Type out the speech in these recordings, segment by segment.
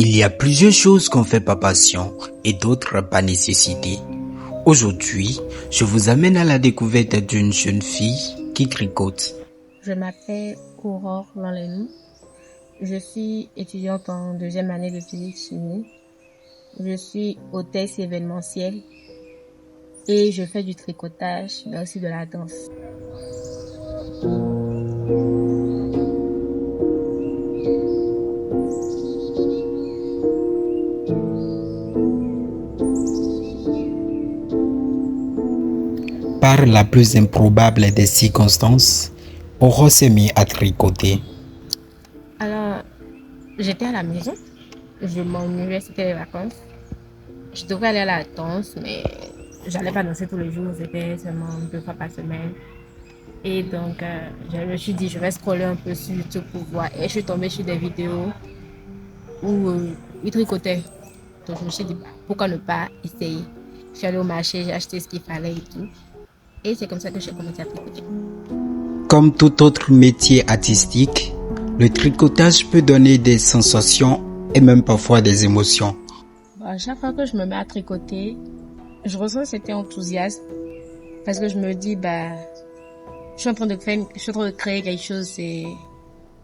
Il y a plusieurs choses qu'on fait par passion et d'autres par nécessité. Aujourd'hui, je vous amène à la découverte d'une jeune fille qui tricote. Je m'appelle Aurore Lanlenou. Je suis étudiante en deuxième année de physique-chimie. Je suis hôtesse événementielle et je fais du tricotage, mais aussi de la danse. Par la plus improbable des circonstances, Aurore s'est mise à tricoter. Alors, j'étais à la maison. Je m'ennuyais, c'était les vacances. Je devrais aller à la danse, mais j'allais pas danser tous les jours, c'était seulement 2 fois par semaine. Et donc, je me suis dit, je vais scroller un peu sur YouTube pour voir. Et je suis tombée sur des vidéos où ils tricotaient. Donc, je me suis dit, bah, pourquoi ne pas essayer? Je suis allée au marché, j'ai acheté ce qu'il fallait et tout. Et c'est comme ça que j'ai commencé à tricoter. Comme tout autre métier artistique, le tricotage peut donner des sensations et même parfois des émotions. À chaque fois que je me mets à tricoter, je ressens cet enthousiasme parce que je me dis, bah, je suis en train de créer quelque chose, c'est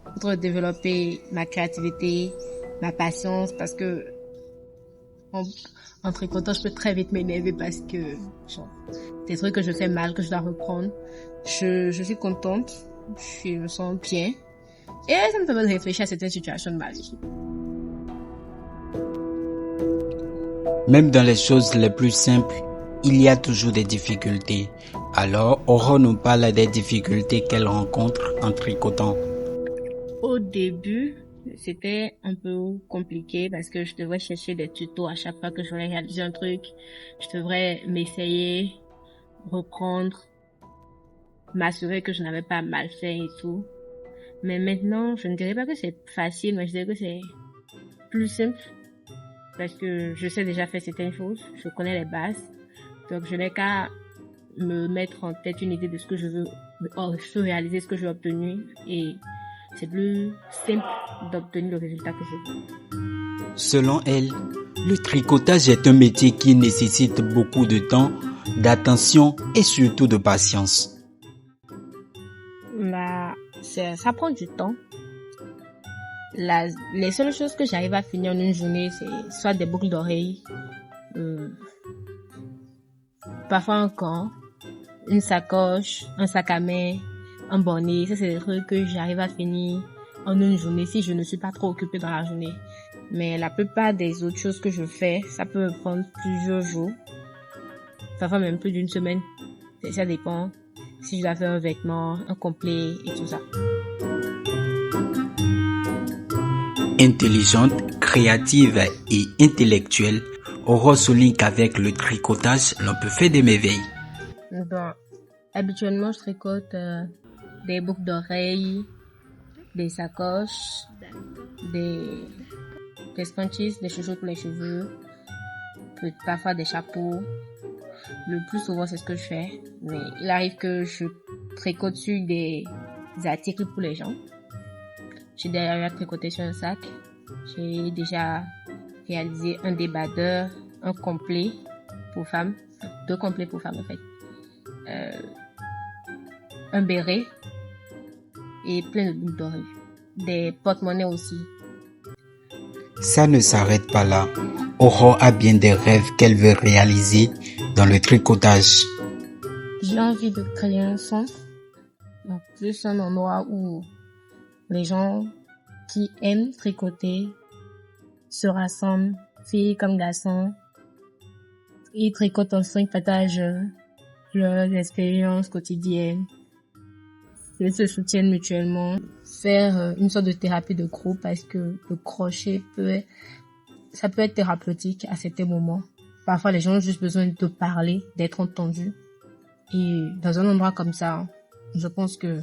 en train de développer ma créativité, ma patience, parce que en tricotant, je peux très vite m'énerver parce que genre, des trucs que je fais mal, que je dois reprendre. Je suis contente, je me sens bien et ça me permet de réfléchir à certaines situations de ma vie. Même dans les choses les plus simples, il y a toujours des difficultés. Alors, Aurore nous parle des difficultés qu'elle rencontre en tricotant. Au début, c'était un peu compliqué parce que je devrais chercher des tutos à chaque fois que je voulais réaliser un truc. Je devrais m'essayer, reprendre, m'assurer que je n'avais pas mal fait et tout. Mais maintenant, je ne dirais pas que c'est facile, mais je dirais que c'est plus simple parce que je sais déjà faire certaines choses, je connais les bases. Donc, je n'ai qu'à me mettre en tête une idée de ce que je veux, je veux réaliser, ce que je veux obtenir et c'est plus simple d'obtenir le résultat que je veux. Selon elle, le tricotage est un métier qui nécessite beaucoup de temps, d'attention et surtout de patience. Ça prend du temps. Les seules choses que j'arrive à finir en une journée, c'est soit des boucles d'oreilles, parfois un gant, une sacoche, un sac à main, un bonnet. Ça, c'est des trucs que j'arrive à finir en une journée si je ne suis pas trop occupée dans la journée. Mais la plupart des autres choses que je fais, ça peut me prendre plusieurs jours, parfois même plus d'une semaine. Ça dépend si je dois faire un vêtement, un complet et tout ça. Intelligente, créative et intellectuelle, Aurore souligne qu'avec le tricotage, l'on peut faire des merveilles. Bon, habituellement, je tricote des boucles d'oreilles, des sacoches, des scrunchies, des chouchous pour les cheveux, parfois des chapeaux. Le plus souvent, c'est ce que je fais. Mais il arrive que je tricote sur des articles pour les gens. J'ai déjà tricoté sur un sac. J'ai déjà réalisé un débardeur, un complet pour femmes, 2 complets pour femmes en fait. Un béret et plein de boucles d'oreilles. Des porte-monnaies aussi. Ça ne s'arrête pas là. Aurore a bien des rêves qu'elle veut réaliser dans le tricotage. J'ai envie de créer un centre, donc plus un endroit où les gens qui aiment tricoter se rassemblent, filles comme garçons. Ils tricotent ensemble, ils partagent leurs expériences quotidiennes. Ils se soutiennent mutuellement. Faire une sorte de thérapie de groupe parce que le crochet ça peut être thérapeutique à certains moments. Parfois, les gens ont juste besoin de parler, d'être entendus. Et dans un endroit comme ça, je pense que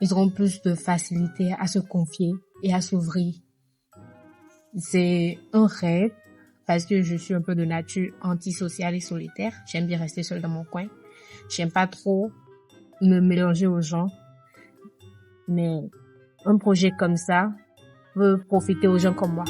ils auront plus de facilité à se confier et à s'ouvrir. C'est un rêve parce que je suis un peu de nature antisociale et solitaire. J'aime bien rester seule dans mon coin. J'aime pas trop me mélanger aux gens. Mais un projet comme ça peut profiter aux gens comme moi.